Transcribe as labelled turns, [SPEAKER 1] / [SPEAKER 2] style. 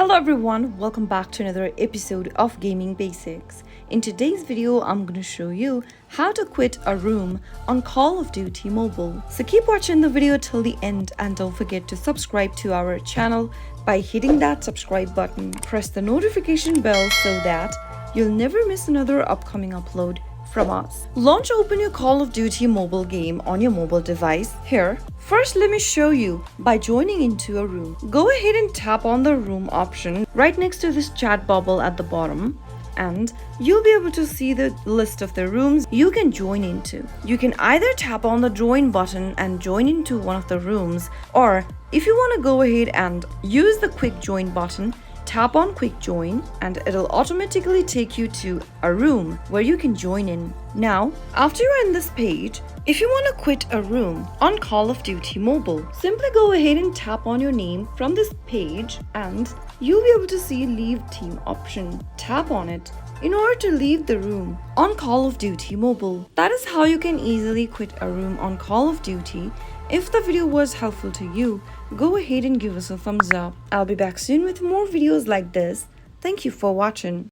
[SPEAKER 1] Hello everyone, welcome back to another episode of Gaming Basics. In today's video, I'm going to show you how to quit a room on Call of Duty Mobile. So keep watching the video till the end and don't forget to subscribe to our channel by hitting that subscribe button. Press the notification bell so that you'll never miss another upcoming upload from us. Launch open your Call of Duty mobile game on your mobile device. Here, first let me show you by joining into a room. Go ahead and tap on the room option right next to this chat bubble at the bottom, and you'll be able to see the list of the rooms you can join into. You can either tap on the join button and join into one of the rooms, or if you want to go ahead and use the quick join button, tap on quick join and it'll automatically take you to a room where you can join in. Now, after you're in this page, if you want to quit a room on Call of Duty Mobile, simply go ahead and tap on your name from this page and you'll be able to see leave team option. Tap on it in order to leave the room on Call of Duty Mobile. That is how you can easily quit a room on Call of Duty. If the video was helpful to you, go ahead and give us a thumbs up. I'll be back soon with more videos like this. Thank you for watching.